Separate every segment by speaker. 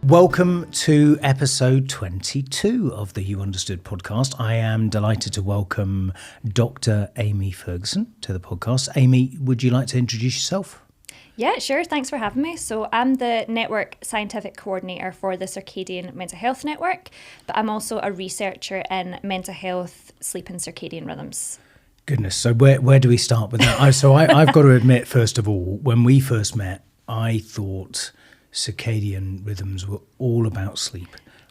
Speaker 1: Welcome to episode 22 of the You Understood podcast. I am delighted to welcome Dr. Amy Ferguson to the podcast. Amy, would you like to introduce yourself?
Speaker 2: Yeah, sure. Thanks for having me. So I'm the network scientific coordinator for the Circadian Mental Health Network, but I'm also a researcher in mental health, sleep and circadian rhythms.
Speaker 1: Goodness, so where do we start with that? I've got to admit, first of all, when we first met, I thought circadian rhythms were all about sleep,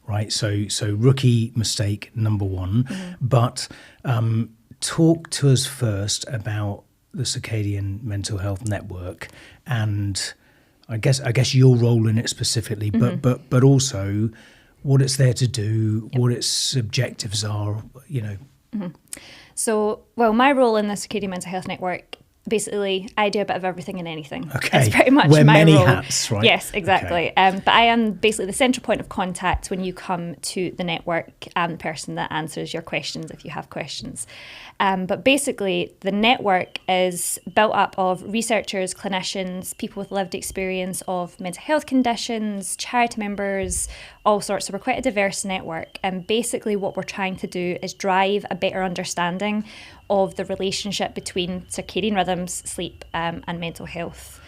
Speaker 1: right? So rookie mistake number one. But talk to us first about the Circadian Mental Health Network and I guess your role in it specifically, but also what it's there to do, what its objectives are, you know.
Speaker 2: So, my role in the Circadian Mental Health Network, basically, I do a bit of everything and anything.
Speaker 1: Okay.
Speaker 2: It's pretty much
Speaker 1: Wear
Speaker 2: my
Speaker 1: many
Speaker 2: role.
Speaker 1: hats, right?
Speaker 2: Yes, exactly.
Speaker 1: Okay.
Speaker 2: But I am basically the central point of contact when you come to the network and the person that answers your questions if you have questions. But basically, the network is built up of researchers, clinicians, people with lived experience of mental health conditions, charity members, all sorts. So we're quite a diverse network. And basically what we're trying to do is drive a better understanding of the relationship between circadian rhythms, sleep, and mental health.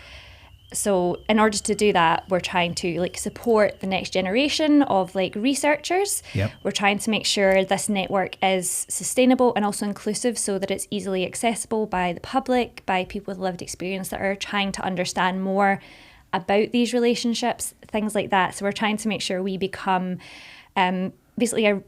Speaker 2: So in order to do that, we're trying to support the next generation of researchers.
Speaker 1: Yep.
Speaker 2: We're trying to make sure this network is sustainable and also inclusive so that it's easily accessible by the public, by people with lived experience that are trying to understand more about these relationships, things like that. So we're trying to make sure we become basically a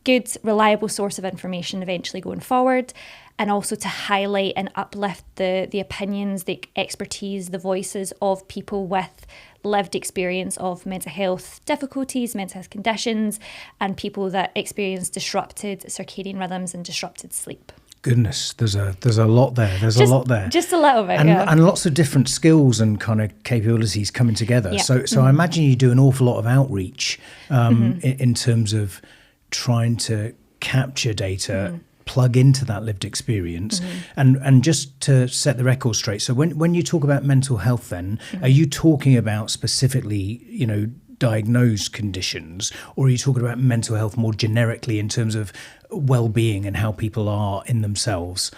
Speaker 2: good, reliable source of information eventually going forward, and also to highlight and uplift the opinions, the expertise, the voices of people with lived experience of mental health difficulties, mental health conditions, and people that experience disrupted circadian rhythms and disrupted sleep.
Speaker 1: Goodness, there's a lot there. Just
Speaker 2: a little bit,
Speaker 1: and lots of different skills and kind of capabilities coming together.
Speaker 2: Yeah.
Speaker 1: So I imagine you do an awful lot of outreach in terms of trying to capture data, plug into that lived experience, and just to set the record straight. So when you talk about mental health, then are you talking about specifically, diagnosed conditions, or are you talking about mental health more generically in terms of well-being and how people are in themselves?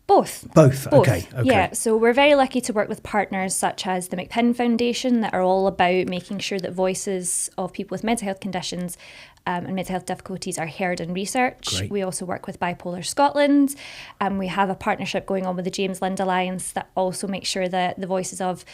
Speaker 2: Both.
Speaker 1: Okay.
Speaker 2: Yeah, so we're very lucky to work with partners such as the McPinn Foundation that are all about making sure that voices of people with mental health conditions and mental health difficulties are heard in research.
Speaker 1: Great.
Speaker 2: We also work with Bipolar Scotland, and we have a partnership going on with the James Lind Alliance that also makes sure that the voices of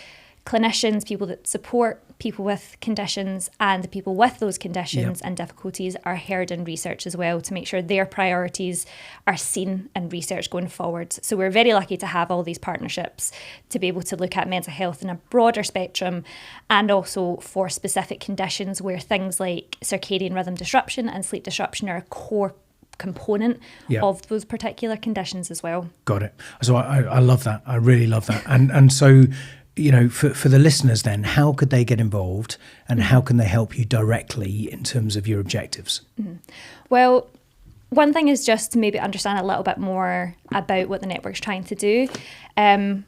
Speaker 2: clinicians, people that support people with conditions and the people with those conditions and difficulties are heard in research as well, to make sure their priorities are seen in research going forward. So we're very lucky to have all these partnerships to be able to look at mental health in a broader spectrum, and also for specific conditions where things like circadian rhythm disruption and sleep disruption are a core component of those particular conditions as well.
Speaker 1: Got it. So I love that. I really love that. And so, for the listeners then, how could they get involved and how can they help you directly in terms of your objectives?
Speaker 2: Well, one thing is just to maybe understand a little bit more about what the network's trying to do. Circadian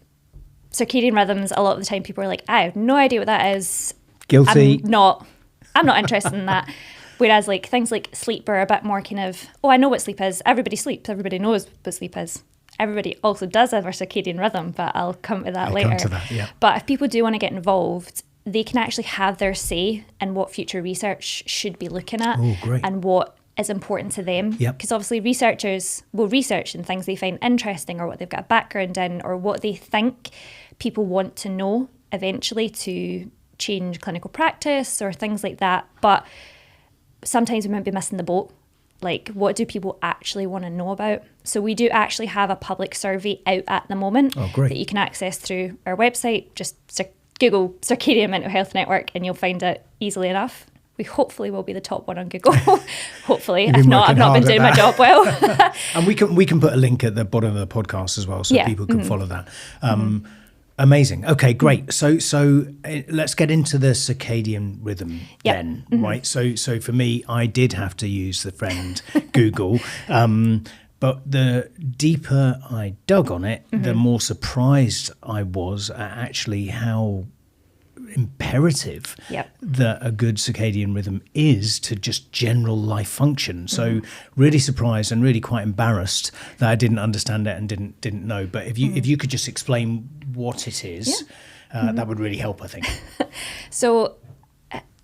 Speaker 2: rhythms, a lot of the time people are like, I have no idea what that is.
Speaker 1: Guilty.
Speaker 2: I'm not interested in that. Whereas things like sleep are a bit more kind of, I know what sleep is. Everybody sleeps. Everybody knows what sleep is. Everybody also does have a circadian rhythm, but I'll come to that later.
Speaker 1: Come to that, yeah.
Speaker 2: But if people do want to get involved, they can actually have their say in what future research should be looking at and what is important to them. Because obviously researchers will research in things they find interesting or what they've got a background in or what they think people want to know eventually to change clinical practice or things like that. But sometimes we might be missing the boat. What do people actually want to know about? So we do actually have a public survey out at the moment that you can access through our website. Just Google Circadian Mental Health Network and you'll find it easily enough. We hopefully will be the top one on Google. Hopefully. If not, I've not been doing my job well.
Speaker 1: And we can put a link at the bottom of the podcast as well so people can follow that. Amazing. Okay, great. So let's get into the circadian rhythm then, right? So for me, I did have to use the friend Google, but the deeper I dug on it, the more surprised I was at actually how imperative that a good circadian rhythm is to just general life function. So really surprised and really quite embarrassed that I didn't understand it and didn't know. But if you could just explain what it is, that would really help, I think.
Speaker 2: So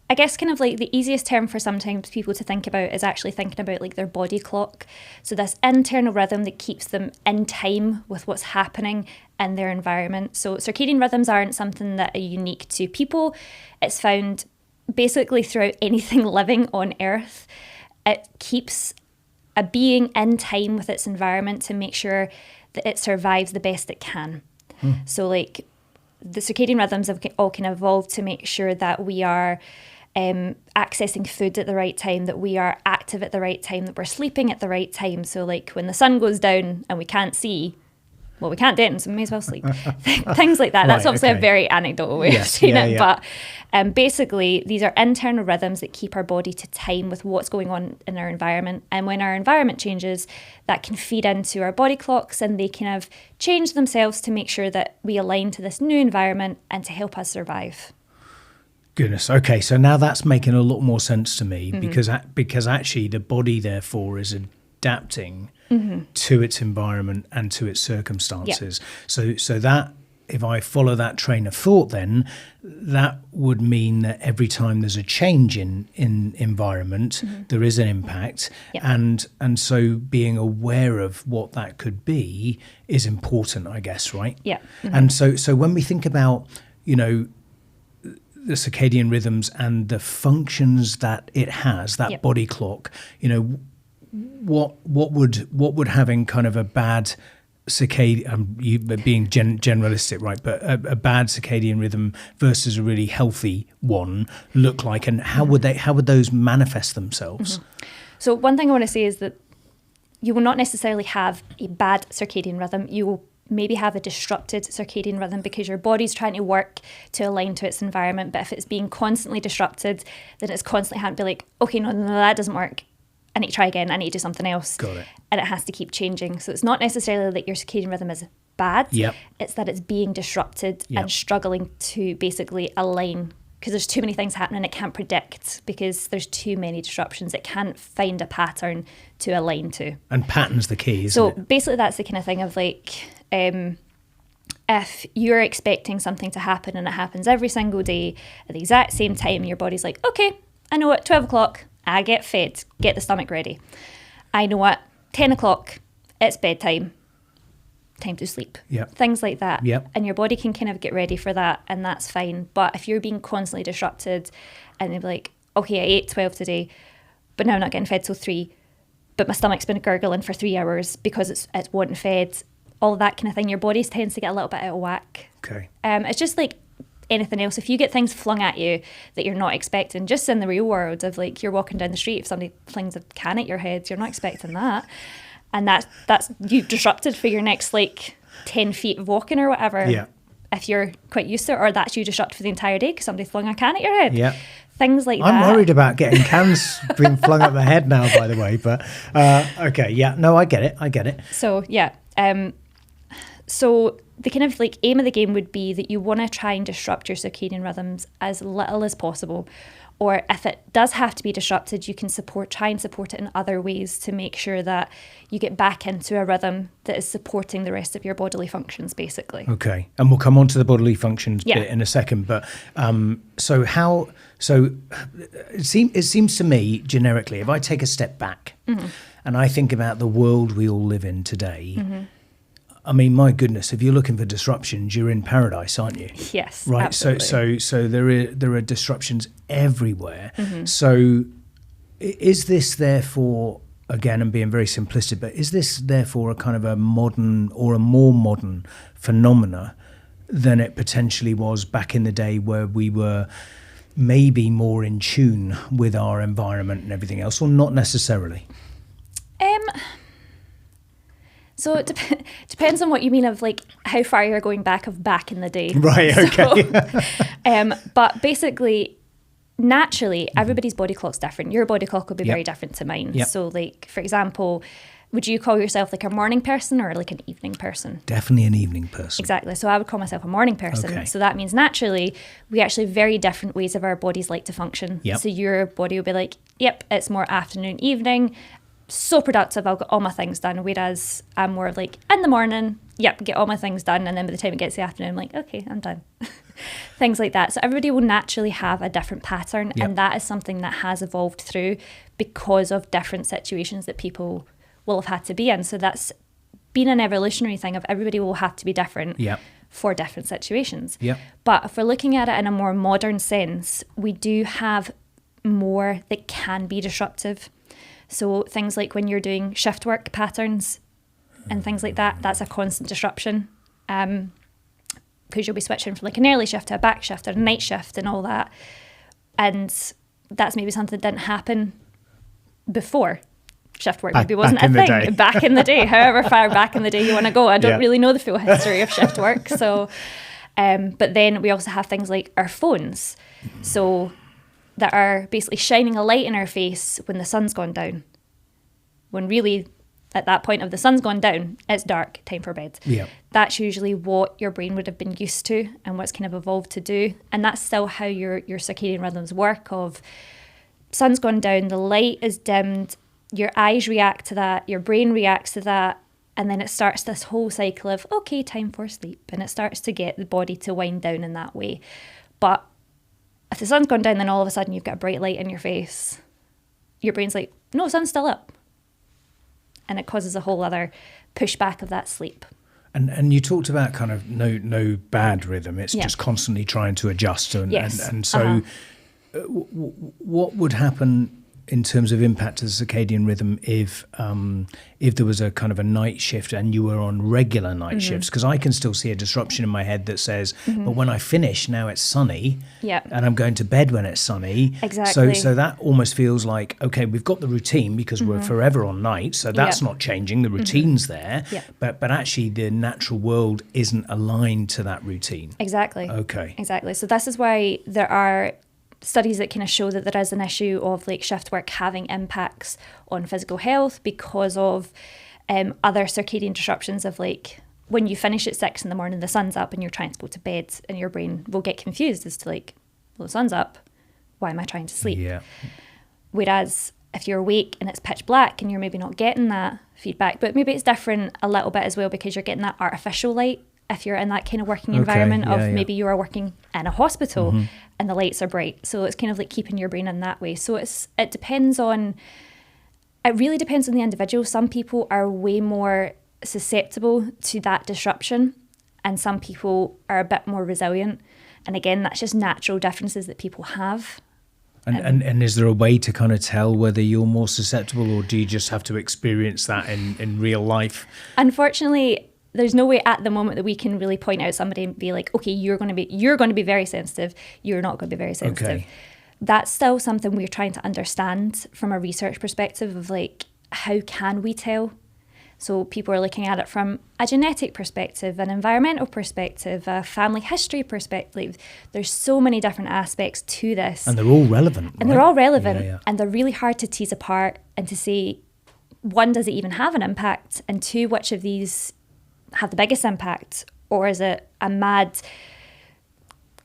Speaker 2: I guess kind of like the easiest term for sometimes people to think about is actually thinking about like their body clock. So this internal rhythm that keeps them in time with what's happening in their environment. So circadian rhythms aren't something that are unique to people. It's found basically throughout anything living on Earth. It keeps a being in time with its environment to make sure that it survives the best it can. So like the circadian rhythms have all kind of evolved to make sure that we are accessing food at the right time, that we are active at the right time, that we're sleeping at the right time. So like when the sun goes down and we can't see, well, we can't dance, so we may as well sleep. Things like that. That's obviously a very anecdotal way of saying it. But basically, these are internal rhythms that keep our body to time with what's going on in our environment. And when our environment changes, that can feed into our body clocks, and they kind of change themselves to make sure that we align to this new environment and to help us survive.
Speaker 1: Goodness. Okay, so now that's making a lot more sense to me, because actually the body therefore is adapting to its environment and to its circumstances. So that, if I follow that train of thought, then that would mean that every time there's a change in environment, there is an impact, and so being aware of what that could be is important, I guess, right? And so when we think about, you know, the circadian rhythms and the functions that it has, that body clock, you know, what would having kind of a bad circadian, being generalistic, right? But a bad circadian rhythm versus a really healthy one look like, and how would those manifest themselves?
Speaker 2: So one thing I want to say is that you will not necessarily have a bad circadian rhythm. You will maybe have a disrupted circadian rhythm because your body's trying to work to align to its environment. But if it's being constantly disrupted, then it's constantly having to be like, okay, no, that doesn't work. I need to try again. I need to do something else.
Speaker 1: Got it.
Speaker 2: And it has to keep changing. So it's not necessarily that your circadian rhythm is bad. It's that it's being disrupted and struggling to basically align, because there's too many things happening it can't predict, because there's too many disruptions. It can't find a pattern to align to. And
Speaker 1: pattern's the key, isn't it?
Speaker 2: So basically that's the kind of thing of like, if you're expecting something to happen and it happens every single day at the exact same time, your body's like, okay, I know at 12 o'clock, I get fed, get the stomach ready. I know at 10 o'clock, it's bedtime, time to sleep. Things like that. And your body can kind of get ready for that, and that's fine. But if you're being constantly disrupted and you're like, okay, I ate 12 today, but now I'm not getting fed till 3, but my stomach's been gurgling for 3 hours because it's wanting fed, all that kind of thing, your body tends to get a little bit out of whack. It's just like anything else. If you get things flung at you that you're not expecting, just in the real world of like you're walking down the street, if somebody flings a can at your head, you're not expecting that, and that's you disrupted for your next like 10 feet of walking or whatever. If you're quite used to it, or that's you disrupted for the entire day because somebody flung a can at your head. Things like that.
Speaker 1: I'm worried about getting cans being flung at my head now, by the way, but okay, no, I get it.
Speaker 2: So so the kind of like aim of the game would be that you want to try and disrupt your circadian rhythms as little as possible. Or if it does have to be disrupted, you can try and support it in other ways to make sure that you get back into a rhythm that is supporting the rest of your bodily functions, basically.
Speaker 1: Okay, and we'll come on to the bodily functions bit in a second. But so it seems to me, generically, if I take a step back and I think about the world we all live in today, I mean, my goodness, if you're looking for disruptions, you're in paradise, aren't you?
Speaker 2: Yes,
Speaker 1: right.
Speaker 2: Absolutely.
Speaker 1: So there are disruptions everywhere. So is this therefore, again, I'm being very simplistic, but is this therefore a kind of a modern or a more modern phenomena than it potentially was back in the day, where we were maybe more in tune with our environment and everything else, or not necessarily?
Speaker 2: So it depends on what you mean of like how far you're going back in the day.
Speaker 1: Right, okay.
Speaker 2: But basically, naturally, everybody's body clock's different. Your body clock will be very different to mine. So like, for example, would you call yourself like a morning person or like an evening person?
Speaker 1: Definitely an evening person.
Speaker 2: Exactly. So I would call myself a morning person. Okay. So that means naturally, we actually have very different ways of our bodies like to function. So your body will be like, yep, it's more afternoon, evening. So productive, I'll get all my things done. Whereas I'm more like in the morning, yep, get all my things done. And then by the time it gets to the afternoon, I'm like, okay, I'm done. Things like that. So everybody will naturally have a different pattern. And that is something that has evolved through because of different situations that people will have had to be in. So that's been an evolutionary thing of everybody will have to be different for different situations. But if we're looking at it in a more modern sense, we do have more that can be disruptive. So things like when you're doing shift work patterns and things like that, that's a constant disruption. Because you'll be switching from like an early shift to a back shift or a night shift and all that. And that's maybe something that didn't happen before. Shift work maybe wasn't a thing back in the day, however far back in the day you want to go. I don't really know the full history of shift work. So, but then we also have things like our phones. So that are basically shining a light in our face when the sun's gone down. When really at that point of the sun's gone down, it's dark, time for bed. That's usually what your brain would have been used to and what's kind of evolved to do. And that's still how your circadian rhythms work of sun's gone down, the light is dimmed, your eyes react to that, your brain reacts to that, and then it starts this whole cycle of, okay, time for sleep. And it starts to get the body to wind down in that way. But if the sun's gone down, then all of a sudden you've got a bright light in your face. Your brain's like, no, sun's still up. And it causes a whole other pushback of that sleep.
Speaker 1: And you talked about kind of no bad rhythm. It's just constantly trying to adjust. And so what would happen in terms of impact to the circadian rhythm if there was a kind of a night shift and you were on regular night shifts? Because I can still see a disruption in my head that says, but when I finish, now it's sunny and I'm going to bed when it's sunny.
Speaker 2: Exactly.
Speaker 1: So that almost feels like, okay, we've got the routine because we're forever on night, so that's not changing. The routine's there, but actually the natural world isn't aligned to that routine.
Speaker 2: Exactly.
Speaker 1: Okay.
Speaker 2: Exactly. So this is why there are studies that kind of show that there is an issue of like shift work having impacts on physical health because of other circadian disruptions of like when you finish at 6 a.m, the sun's up and you're trying to go to bed and your brain will get confused as to like, well, the sun's up, why am I trying to sleep? Whereas if you're awake and it's pitch black and you're maybe not getting that feedback, but maybe it's different a little bit as well because you're getting that artificial light. If you're in that kind of working environment maybe you are working in a hospital and the lights are bright. So it's kind of like keeping your brain in that way. So it really depends on the individual. Some people are way more susceptible to that disruption and some people are a bit more resilient. And again, that's just natural differences that people have.
Speaker 1: And is there a way to kind of tell whether you're more susceptible or do you just have to experience that in real life?
Speaker 2: Unfortunately, there's no way at the moment that we can really point out somebody and be like, okay, you're going to be very sensitive. You're not going to be very sensitive.
Speaker 1: Okay.
Speaker 2: That's still something we're trying to understand from a research perspective of like, how can we tell? So people are looking at it from a genetic perspective, an environmental perspective, a family history perspective. There's so many different aspects to this.
Speaker 1: And they're all relevant.
Speaker 2: And they're all relevant. And they're really hard to tease apart and to say, one, does it even have an impact? And two, which of these have the biggest impact, or is it a mad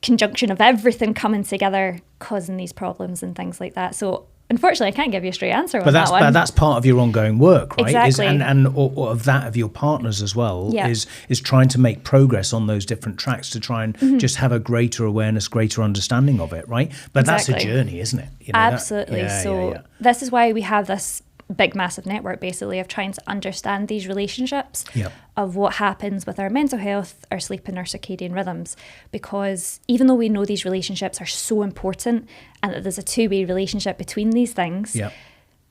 Speaker 2: conjunction of everything coming together causing these problems and things like that? So unfortunately I can't give you a straight answer on that one. But
Speaker 1: that's part of your ongoing work, right?
Speaker 2: Exactly.
Speaker 1: Or of that of your partners as well, is trying to make progress on those different tracks to try and just have a greater awareness, greater understanding of it, right? But that's a journey, isn't it?
Speaker 2: Absolutely. This is why we have this big massive network basically of trying to understand these relationships of what happens with our mental health, our sleep and our circadian rhythms, because even though we know these relationships are so important and that there's a two-way relationship between these things,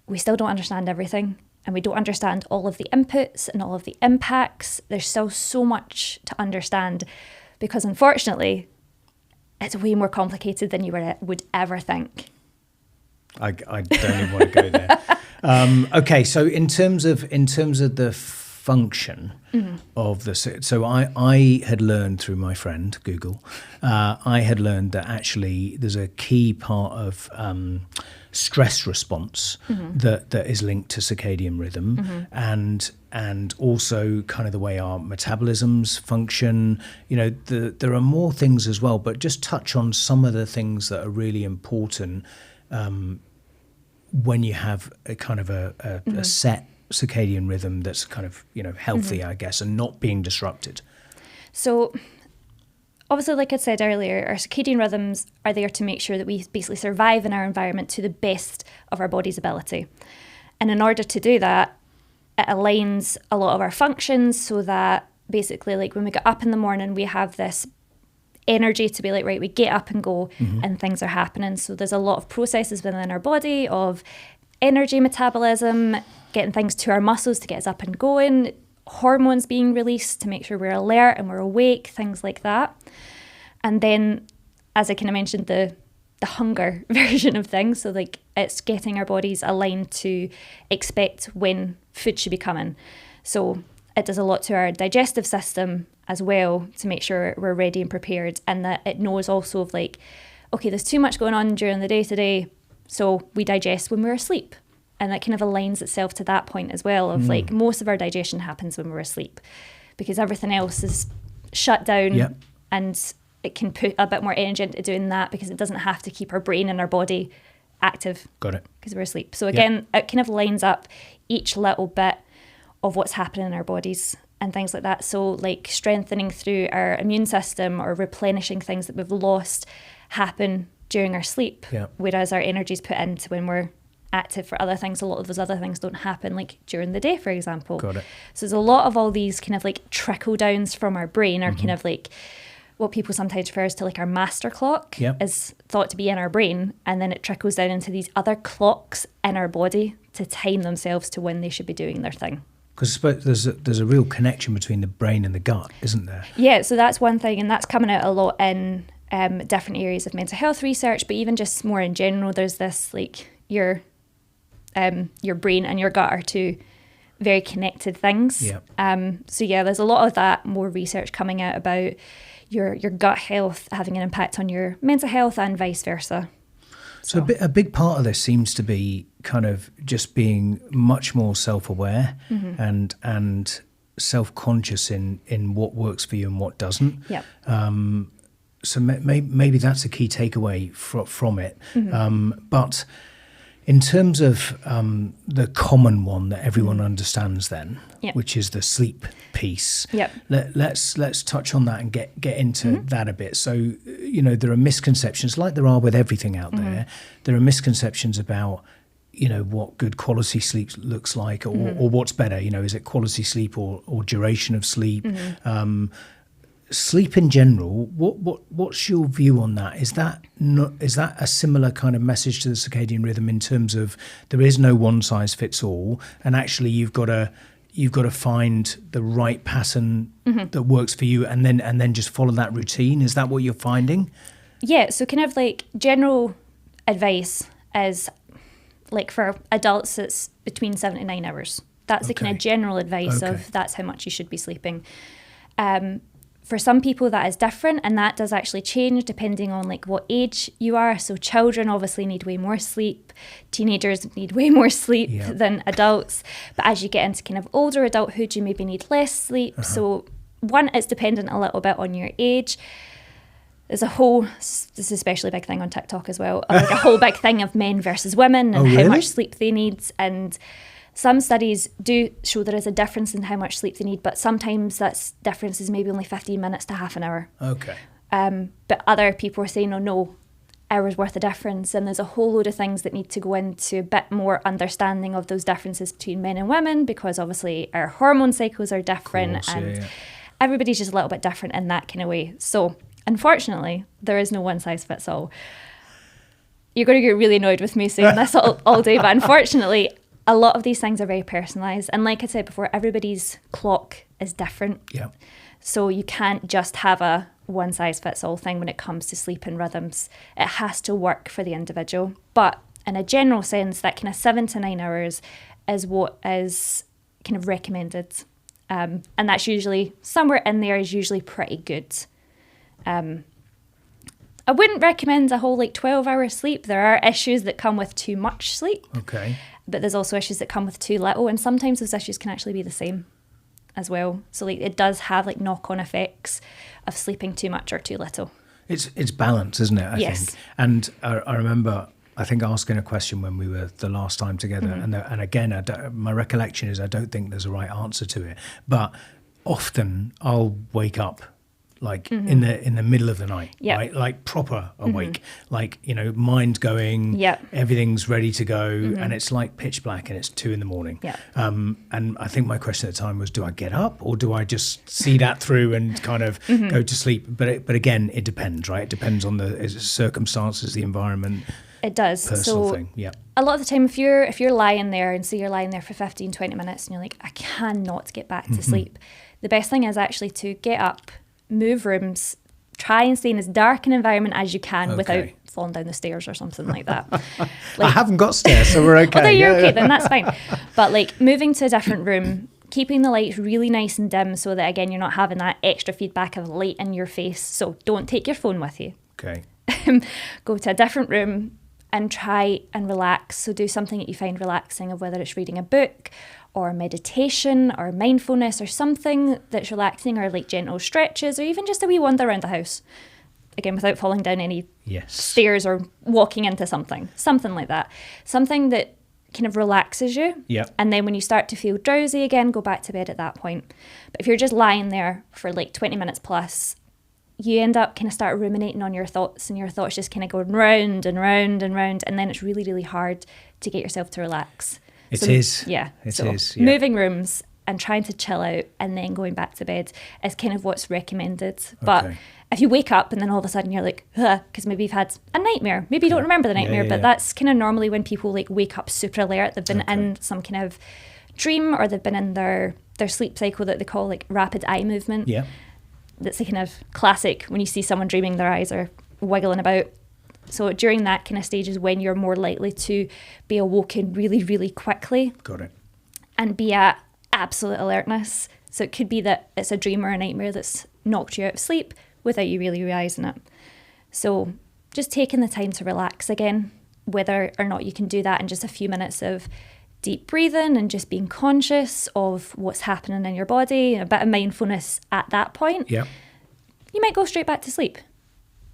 Speaker 2: we still don't understand everything and we don't understand all of the inputs and all of the impacts. There's still so much to understand because unfortunately it's way more complicated than you would ever think.
Speaker 1: I don't even want to go there. Okay, so in terms of the function of the... So I had learned through my friend, Google, I had learned that actually there's a key part of stress response that is linked to circadian rhythm and also kind of the way our metabolisms function. There are more things as well, but just touch on some of the things that are really important when you have a kind of a set circadian rhythm that's kind of healthy, I guess, and not being disrupted.
Speaker 2: So obviously, like I said earlier, our circadian rhythms are there to make sure that we basically survive in our environment to the best of our body's ability. And in order to do that, it aligns a lot of our functions so that basically, like when we get up in the morning, we have this energy to be like, right, we get up and go and things are happening. So there's a lot of processes within our body of energy metabolism, getting things to our muscles to get us up and going, hormones being released to make sure we're alert and we're awake, things like that. And then, as I kind of mentioned, the hunger version of things. So like it's getting our bodies aligned to expect when food should be coming. So it does a lot to our digestive system as well to make sure we're ready and prepared, and that it knows also of like, okay, there's too much going on during the day today, so we digest when we're asleep. And that kind of aligns itself to that point as well of like most of our digestion happens when we're asleep because everything else is shut down and it can put a bit more energy into doing that because it doesn't have to keep our brain and our body active.
Speaker 1: Got it.
Speaker 2: Because we're asleep. So again, it kind of lines up each little bit of what's happening in our bodies and things like that. So like strengthening through our immune system or replenishing things that we've lost happen during our sleep, whereas our energy is put into when we're active for other things. A lot of those other things don't happen like during the day, for example.
Speaker 1: Got it.
Speaker 2: So there's a lot of all these kind of like trickle downs from our brain are kind of like what people sometimes refer to like our master clock is thought to be in our brain, and then it trickles down into these other clocks in our body to time themselves to when they should be doing their thing.
Speaker 1: Because I suppose there's a real connection between the brain and the gut, isn't there? Yeah,
Speaker 2: so that's one thing, and that's coming out a lot in different areas of mental health research, but even just more in general, there's this like your brain and your gut are two very connected things. So there's a lot of that more research coming out about your gut health having an impact on your mental health and vice versa.
Speaker 1: So a big part of this seems to be kind of just being much more self-aware and self-conscious in what works for you and what doesn't. So maybe that's a key takeaway from it. But in terms of the common one that everyone understands then, which is the sleep piece, let's touch on that and get into that a bit. So, there are misconceptions, like there are with everything out there. There are misconceptions about, what good quality sleep looks like or what's better. Is it quality sleep or duration of sleep? Sleep in general, what's your view on that? Is that a similar kind of message to the circadian rhythm in terms of there is no one size fits all, and actually you've got to find the right pattern that works for you, and then just follow that routine? Is that what you're finding? Yeah.
Speaker 2: So kind of like general advice is like for adults, it's between 7 to 9 hours. That's the kind of general advice of that's how much you should be sleeping. For some people that is different, and that does actually change depending on like what age you are. So children obviously need way more sleep. Teenagers need way more sleep than adults. But as you get into kind of older adulthood, you maybe need less sleep. So one, it's dependent a little bit on your age. There's this is especially a big thing on TikTok as well, like a whole big thing of men versus women and how much sleep they need. And some studies do show there is a difference in how much sleep they need, but sometimes that difference is maybe only 15 minutes to half an hour. But other people are saying, no, hours worth of difference. And there's a whole load of things that need to go into a bit more understanding of those differences between men and women, because obviously our hormone cycles are different everybody's just a little bit different in that kind of way. So unfortunately, there is no one size fits all. You're going to get really annoyed with me saying this all day, but unfortunately, a lot of these things are very personalised. And like I said before, everybody's clock is different. So you can't just have a one-size-fits-all thing when it comes to sleep and rhythms. It has to work for the individual. But in a general sense, that kind of 7 to 9 hours is what is kind of recommended. And that's usually, somewhere in there is usually pretty good. I wouldn't recommend a whole 12-hour sleep. There are issues that come with too much sleep.
Speaker 1: Okay.
Speaker 2: But there's also issues that come with too little, and sometimes those issues can actually be the same as well. So it does have knock-on effects of sleeping too much or too little.
Speaker 1: It's balance, isn't it? I
Speaker 2: yes.
Speaker 1: think. And I remember, I think, asking a question when we were the last time together, and again, my recollection is I don't think there's a right answer to it. But often I'll wake up in the middle of the night, right? Like proper awake, mind going, everything's ready to go, and it's like pitch black, and it's 2 a.m. And I think my question at the time was, do I get up or do I just see that through and kind of go to sleep? But again, it depends, right? It depends on the circumstances, the environment.
Speaker 2: It does.
Speaker 1: Personal thing,
Speaker 2: A lot of the time, if you're lying there and say you're lying there for 15, 20 minutes and you're like, I cannot get back to sleep, the best thing is actually to get up, move rooms, try and stay in as dark an environment as you can without falling down the stairs or something like that.
Speaker 1: I haven't got stairs, so we're okay.
Speaker 2: Although you're okay, then that's fine. But moving to a different room, keeping the lights really nice and dim so that, again, you're not having that extra feedback of light in your face. So don't take your phone with you.
Speaker 1: Okay.
Speaker 2: Go to a different room and try and relax. So do something that you find relaxing, of whether it's reading a book or meditation or mindfulness or something that's relaxing, or gentle stretches, or even just a wee wander around the house. Again, without falling down any stairs or walking into something like that. Something that kind of relaxes you.
Speaker 1: Yep.
Speaker 2: And then when you start to feel drowsy again, go back to bed at that point. But if you're just lying there for 20 minutes plus, you end up kind of start ruminating on your thoughts, and your thoughts just kind of going round and round and round, and then it's really, really hard to get yourself to relax.
Speaker 1: It is.
Speaker 2: Yeah.
Speaker 1: It is.
Speaker 2: Moving rooms and trying to chill out and then going back to bed is kind of what's recommended. But if you wake up and then all of a sudden you're like, because maybe you've had a nightmare, maybe you don't remember the nightmare, but that's kind of normally when people wake up super alert. They've been in some kind of dream, or they've been in their sleep cycle that they call rapid eye movement.
Speaker 1: Yeah.
Speaker 2: That's a kind of classic when you see someone dreaming, their eyes are wiggling about. So during that kind of stage is when you're more likely to be awoken really, really quickly.
Speaker 1: Got it.
Speaker 2: And be at absolute alertness. So it could be that it's a dream or a nightmare that's knocked you out of sleep without you really realising it. So just taking the time to relax again, whether or not you can do that in just a few minutes of deep breathing and just being conscious of what's happening in your body, a bit of mindfulness at that point, you might go straight back to sleep.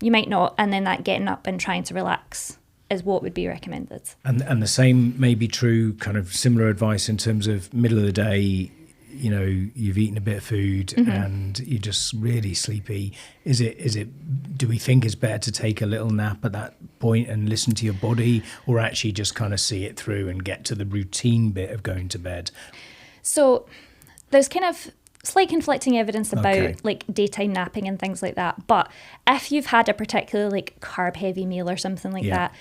Speaker 2: You might not, and then that getting up and trying to relax is what would be recommended.
Speaker 1: And the same may be true, kind of similar advice in terms of middle of the day, you've eaten a bit of food and you're just really sleepy. Do we think it's better to take a little nap at that point and listen to your body, or actually just kind of see it through and get to the routine bit of going to bed?
Speaker 2: So there's kind of slight conflicting evidence about daytime napping and things like that. But if you've had a particularly carb heavy meal or something like that,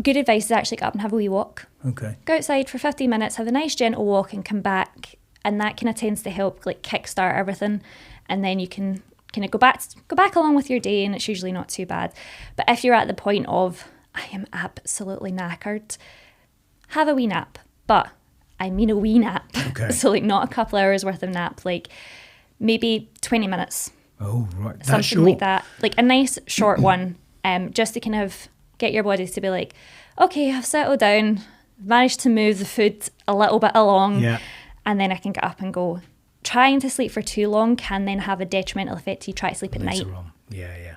Speaker 2: good advice is actually get up and have a wee walk. Okay. Go outside for 15 minutes, have a nice gentle walk and come back. And that kind of tends to help kickstart everything. And then you can kind of go back along with your day, and it's usually not too bad. But if you're at the point of, I am absolutely knackered, have a wee nap. But I mean a wee nap. Okay. So not a couple hours worth of nap, maybe 20 minutes.
Speaker 1: Oh, right. That's
Speaker 2: something
Speaker 1: short.
Speaker 2: Like that. A nice short one, just to kind of get your body to be okay, I've settled down, managed to move the food a little bit along, and then I can get up and go. Trying to sleep for too long can then have a detrimental effect. You try to sleep at night.
Speaker 1: Yeah.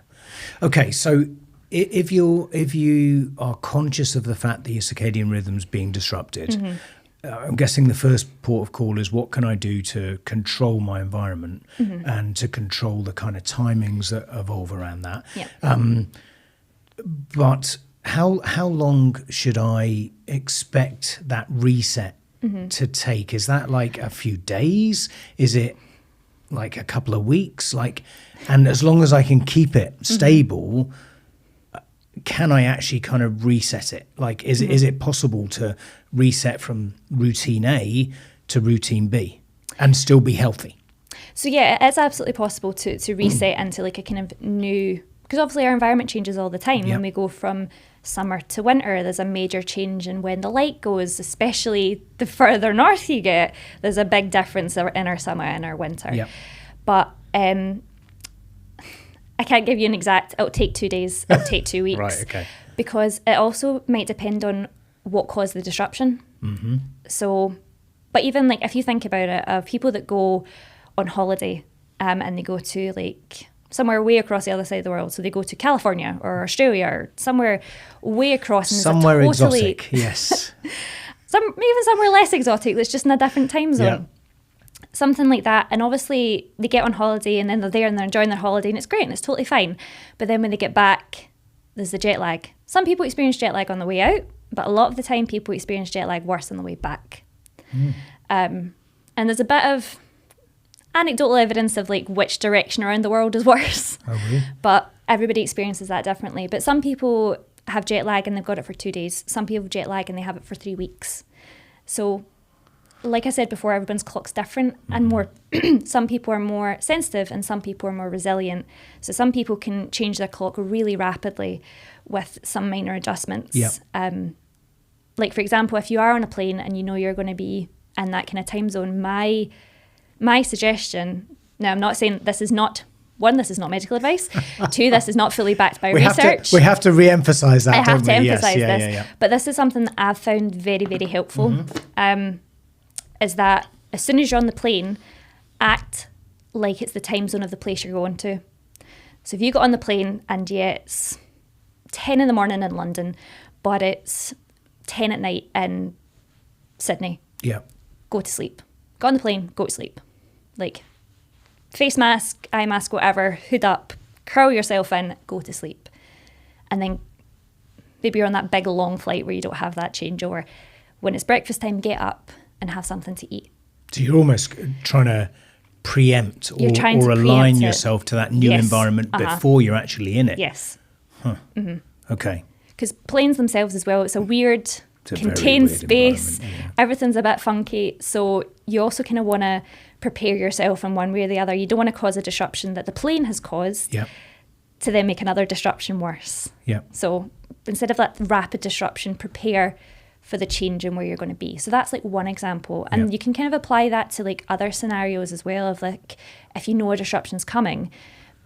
Speaker 1: Okay, so if you are conscious of the fact that your circadian rhythm's being disrupted, I'm guessing the first port of call is, what can I do to control my environment and to control the kind of timings that evolve around that? Yeah. But how long should I expect that reset to take? Is that a few days? Is it a couple of weeks? And as long as I can keep it stable, can I actually kind of reset it? Is it possible to reset from routine A to routine B and still be healthy?
Speaker 2: So yeah, it's absolutely possible to reset into a kind of new, because obviously our environment changes all the time when we go from summer to winter, there's a major change in when the light goes, especially the further north you get. There's a big difference in our summer and our winter.
Speaker 1: Yep.
Speaker 2: But I can't give you an exact, it'll take 2 days, it'll take 2 weeks.
Speaker 1: Right, okay.
Speaker 2: Because it also might depend on what caused the disruption.
Speaker 1: Mm-hmm.
Speaker 2: So, but even like if you think about it, of people that go on holiday and they go to like somewhere way across the other side of the world. So they go to California or Australia or somewhere way across. And
Speaker 1: somewhere exotic, yes.
Speaker 2: Even somewhere less exotic that's just in a different time zone. Yeah. Something like that. And obviously they get on holiday and then they're there and they're enjoying their holiday and it's great and it's totally fine. But then when they get back, there's the jet lag. Some people experience jet lag on the way out, but a lot of the time people experience jet lag worse on the way back. And there's a bit of anecdotal evidence of like which direction around the world is worse.
Speaker 1: Oh, really?
Speaker 2: But everybody experiences that differently. But some people have jet lag and they've got it for 2 days. Some people have jet lag and they have it for 3 weeks. So like I said before, everyone's clock's different and more. Some people are more sensitive and some people are more resilient. So some people can change their clock really rapidly with some minor adjustments.
Speaker 1: Yep.
Speaker 2: Like for example, if you are on a plane and you know you're going to be in that kind of time zone, my suggestion, now I'm not saying this is not, one, this is not medical advice. Two, this is not fully backed by research.
Speaker 1: We have to re-emphasize that,
Speaker 2: I have to emphasize
Speaker 1: yes,
Speaker 2: this.
Speaker 1: Yeah.
Speaker 2: But this is something that I've found very, very helpful, is that as soon as you're on the plane, act like it's the time zone of the place you're going to. So if you got on the plane and it's 10 in the morning in London, but it's 10 at night in Sydney, go to sleep. Go on the plane, go to sleep. Like face mask, eye mask, whatever, hood up, curl yourself in, go to sleep. And then maybe you're on that big long flight where you don't have that changeover. When it's breakfast time, get up and have something to eat.
Speaker 1: So you're almost trying to preempt or align yourself to that new environment before you're actually in it.
Speaker 2: Yes.
Speaker 1: Huh. Okay.
Speaker 2: Because planes themselves as well, it's a weird, contained space. Yeah. Everything's a bit funky. So you also kind of want to prepare yourself in one way or the other. You don't want to cause a disruption that the plane has caused to then make another disruption worse. So instead of that rapid disruption, prepare for the change in where you're going to be. So that's like one example. And you can kind of apply that to like other scenarios as well, of like, if you know a disruption's coming,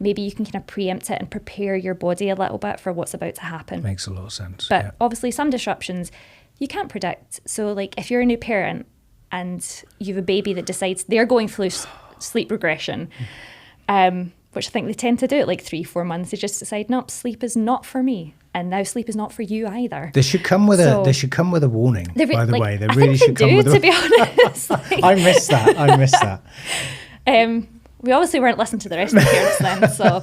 Speaker 2: maybe you can kind of preempt it and prepare your body a little bit for what's about to happen.
Speaker 1: Makes a lot of sense.
Speaker 2: But obviously some disruptions you can't predict. So like if you're a new parent and you have a baby that decides they're going through sleep regression, which I think they tend to do at like 3-4 months, they just decide, nope, sleep is not for me. And now sleep is not for you either.
Speaker 1: They should come with a warning, by the way. They really should come with a warning.
Speaker 2: To be honest.
Speaker 1: I miss that.
Speaker 2: We obviously weren't listening to the rest of the parents then. So,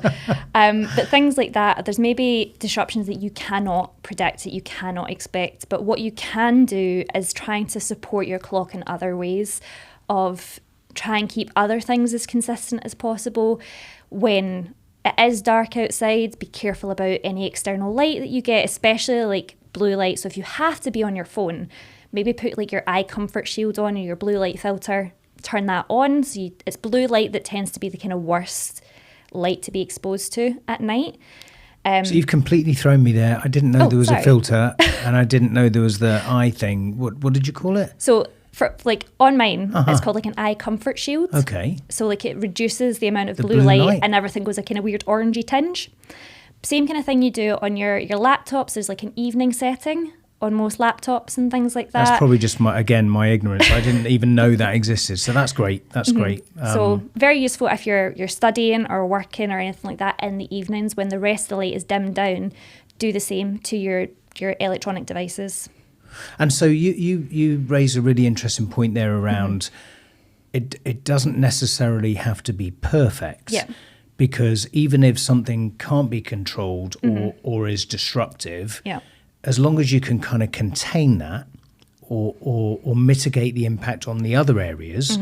Speaker 2: but things like that, there's maybe disruptions that you cannot predict, that you cannot expect. But what you can do is trying to support your clock in other ways, of try and keep other things as consistent as possible. When it is dark outside, be careful about any external light that you get, especially like blue light. So if you have to be on your phone, maybe put like your eye comfort shield on or your blue light filter, turn that on. So it's blue light that tends to be the kind of worst light to be exposed to at night.
Speaker 1: So you've completely thrown me there. I didn't know there was a filter and I didn't know there was the eye thing. What did you call it?
Speaker 2: So for like on mine, it's called like an eye comfort shield.
Speaker 1: Okay.
Speaker 2: So like it reduces the amount of blue light and everything goes a kind of weird orangey tinge. Same kind of thing you do on your laptops. There's like an evening setting on most laptops and things like that.
Speaker 1: That's probably just my ignorance. I didn't even know that existed. So that's great. That's great.
Speaker 2: So very useful if you're studying or working or anything like that in the evenings when the rest of the light is dimmed down. Do the same to your electronic devices.
Speaker 1: And so you raise a really interesting point there around it doesn't necessarily have to be perfect.
Speaker 2: Yeah.
Speaker 1: Because even if something can't be controlled or is disruptive, as long as you can kind of contain that or mitigate the impact on the other areas,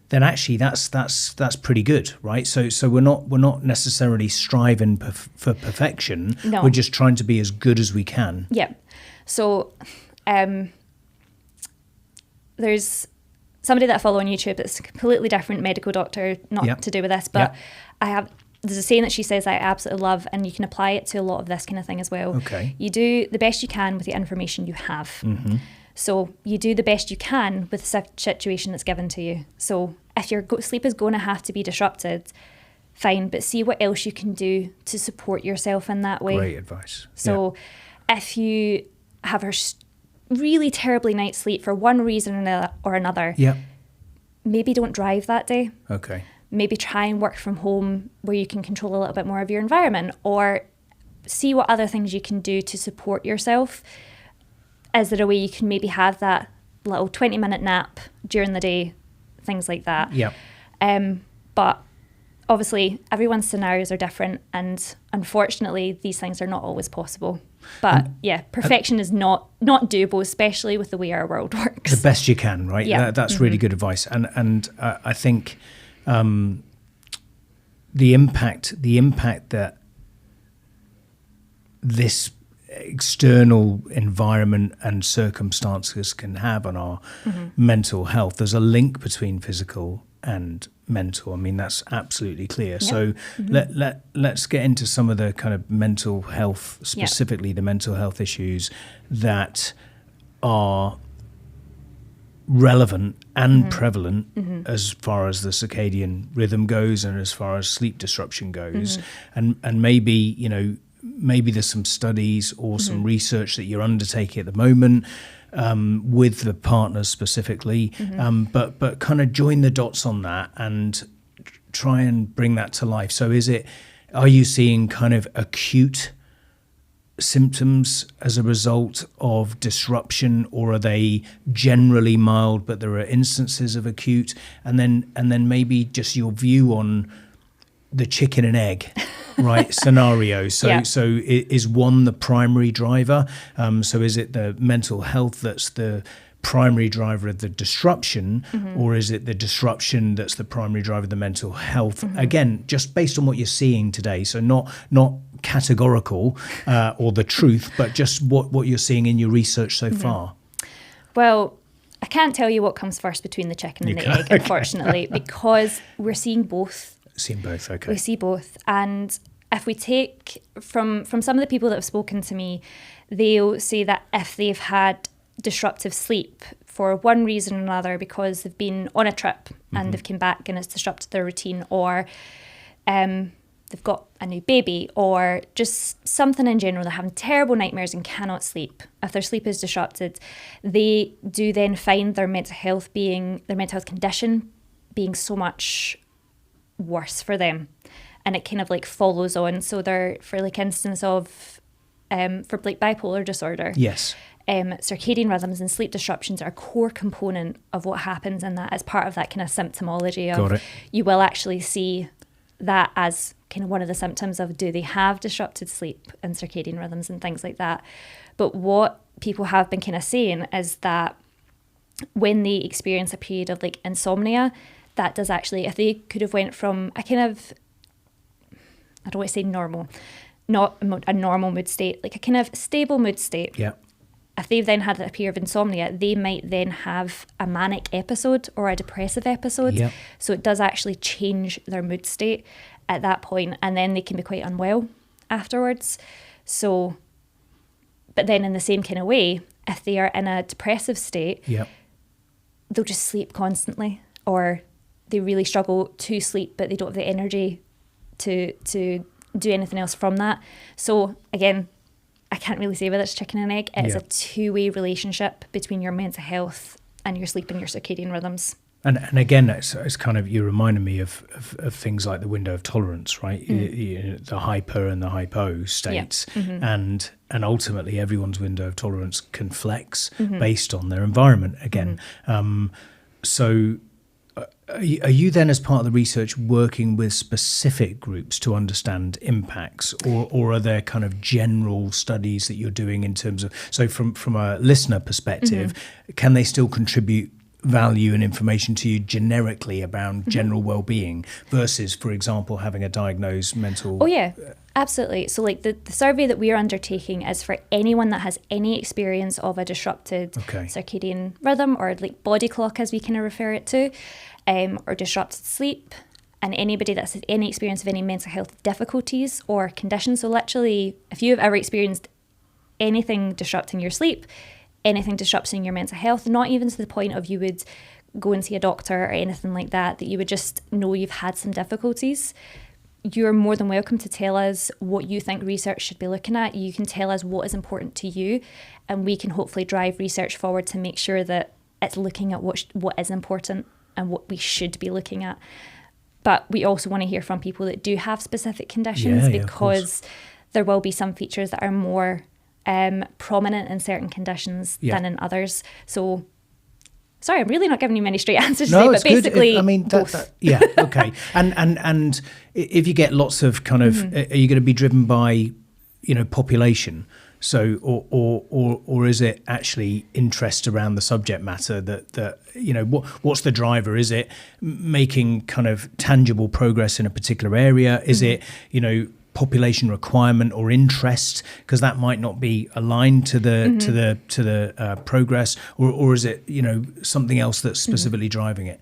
Speaker 1: then actually that's pretty good, right? So we're not necessarily striving for perfection.
Speaker 2: No.
Speaker 1: We're just trying to be as good as we can.
Speaker 2: Yeah. So there's somebody that I follow on YouTube that's a completely different medical doctor, not to do with this, but I have there's a saying that she says I absolutely love, and you can apply it to a lot of this kind of thing as well.
Speaker 1: Okay.
Speaker 2: You do the best you can with the information you have. Mm-hmm. So you do the best you can with the situation that's given to you. So if your sleep is going to have to be disrupted, fine, but see what else you can do to support yourself in that way.
Speaker 1: Great advice.
Speaker 2: So if you have a really terribly night's sleep for one reason or another, maybe don't drive that day.
Speaker 1: Okay.
Speaker 2: Maybe try and work from home where you can control a little bit more of your environment, or see what other things you can do to support yourself. Is there a way you can maybe have that little 20-minute nap during the day, things like that?
Speaker 1: Yeah.
Speaker 2: But obviously, everyone's scenarios are different, and unfortunately, these things are not always possible. But perfection is not doable, especially with the way our world works.
Speaker 1: The best you can, right?
Speaker 2: Yeah.
Speaker 1: That's really good advice. And I think the impact that this external environment and circumstances can have on our mental health, there's a link between physical and mental. I mean, that's absolutely clear. Yep. So let's get into some of the kind of mental health, specifically the mental health issues that are relevant and prevalent as far as the circadian rhythm goes and as far as sleep disruption goes. And maybe, maybe there's some studies or some research that you're undertaking at the moment with the partners specifically, but kind of join the dots on that and try and bring that to life. So are you seeing kind of acute symptoms as a result of disruption, or are they generally mild but there are instances of acute? And then maybe just your view on the chicken and egg right scenario. So is one the primary driver? So is it the mental health that's the primary driver of the disruption, or is it the disruption that's the primary driver of the mental health? Again, just based on what you're seeing today, so not categorical or the truth, but just what you're seeing in your research so far.
Speaker 2: Well, I can't tell you what comes first between the chicken and the egg, unfortunately, because we're seeing both.
Speaker 1: Seeing both, okay.
Speaker 2: We see both. And if we take from some of the people that have spoken to me, they'll say that if they've had disruptive sleep for one reason or another, because they've been on a trip and they've come back and it's disrupted their routine, or they've got a new baby, or just something in general, they're having terrible nightmares and cannot sleep. If their sleep is disrupted, they do then find their mental health condition being so much worse for them, and it kind of like follows on. So they're, for like instance of for like bipolar disorder, circadian rhythms and sleep disruptions are a core component of what happens in that, as part of that kind of symptomology of you will actually see that as kind of one of the symptoms of, do they have disrupted sleep and circadian rhythms and things like that. But what people have been kind of saying is that when they experience a period of like insomnia, that does actually, if they could have went from a kind of, I don't want to say normal, not a normal mood state, like a kind of stable mood state.
Speaker 1: Yeah.
Speaker 2: If they've then had a period of insomnia, they might then have a manic episode or a depressive episode.
Speaker 1: Yeah.
Speaker 2: So it does actually change their mood state at that point, and then they can be quite unwell afterwards. So, but then in the same kind of way, if they are in a depressive state, they'll just sleep constantly, or they really struggle to sleep, but they don't have the energy to do anything else from that. So again, I can't really say whether it's chicken and egg. It's a two-way relationship between your mental health and your sleep and your circadian rhythms.
Speaker 1: And again, it's kind of, you reminded me of things like the window of tolerance, right? The hyper and the hypo states, and ultimately everyone's window of tolerance can flex based on their environment again. So are you then, as part of the research, working with specific groups to understand impacts, or are there kind of general studies that you're doing in terms of, so from a listener perspective, can they still contribute value and information to you generically about general well-being versus, for example, having a diagnosed mental...
Speaker 2: Oh yeah, absolutely. So like the survey that we're undertaking is for anyone that has any experience of a disrupted circadian rhythm, or like body clock as we kind of refer it to, or disrupted sleep. and anybody that's had any experience of any mental health difficulties or conditions. So literally, if you have ever experienced anything disrupting your sleep, anything disrupting your mental health, not even to the point of you would go and see a doctor or anything like that, that you would just know you've had some difficulties, you're more than welcome to tell us what you think research should be looking at. You can tell us what is important to you, and we can hopefully drive research forward to make sure that it's looking at what is important and what we should be looking at. But we also want to hear from people that do have specific conditions, because there will be some features that are more prominent in certain conditions than in others. So sorry, I'm really not giving you many straight answers today, but basically, both.
Speaker 1: Okay. And if you get lots of kind of, are you going to be driven by, population? So, or is it actually interest around the subject matter that what's the driver? Is it making kind of tangible progress in a particular area? Is it, population requirement or interest, because that might not be aligned to the progress, or is it something else that's specifically driving it?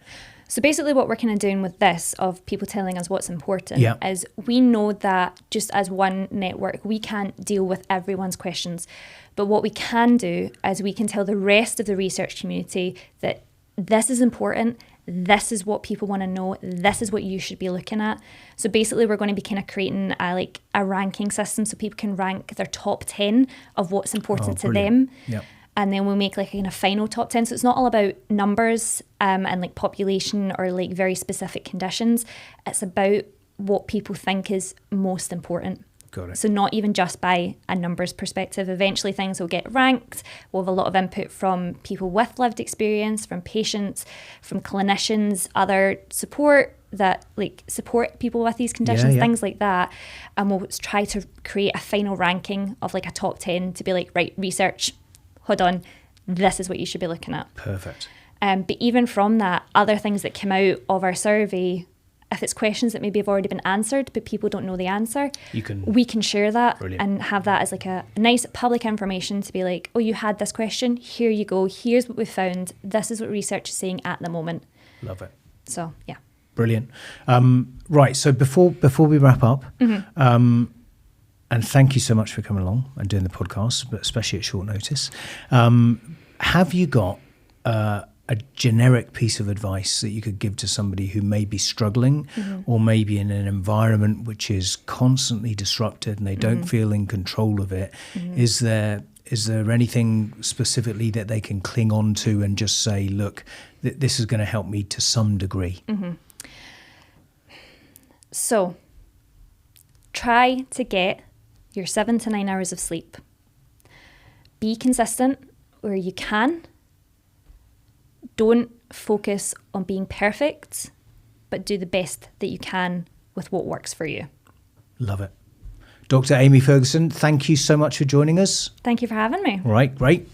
Speaker 2: So basically what we're kind of doing with this, of people telling us what's important, is we know that just as one network, we can't deal with everyone's questions. But what we can do is we can tell the rest of the research community that this is important, this is what people want to know, this is what you should be looking at. So basically we're going to be kind of creating a ranking system, so people can rank their top 10 of what's important to them.
Speaker 1: Yep.
Speaker 2: And then we'll make like a kind of final top 10. So it's not all about numbers and like population or like very specific conditions. It's about what people think is most important.
Speaker 1: Got it.
Speaker 2: So not even just by a numbers perspective. Eventually things will get ranked. We'll have a lot of input from people with lived experience, from patients, from clinicians, other support that like support people with these conditions, things like that. And we'll try to create a final ranking of like a top 10 to be like, right, research, hold on, this is what you should be looking at.
Speaker 1: Perfect.
Speaker 2: But even from that, other things that come out of our survey, if it's questions that maybe have already been answered but people don't know the answer, we can share that.
Speaker 1: Brilliant.
Speaker 2: And have that as like a nice public information to be like, oh, you had this question, here you go, here's what we found, this is what research is saying at the moment.
Speaker 1: Love it.
Speaker 2: So yeah.
Speaker 1: Brilliant. Right, so before we wrap up, and thank you so much for coming along and doing the podcast, but especially at short notice. Have you got a generic piece of advice that you could give to somebody who may be struggling or maybe in an environment which is constantly disrupted and they don't feel in control of it? Is there anything specifically that they can cling on to and just say, look, this is going to help me to some degree?
Speaker 2: So try to get your 7 to 9 hours of sleep. Be consistent where you can. Don't focus on being perfect, but do the best that you can with what works for you.
Speaker 1: Love it. Dr. Amy Ferguson, thank you so much for joining us.
Speaker 2: Thank you for having me.
Speaker 1: All right, great.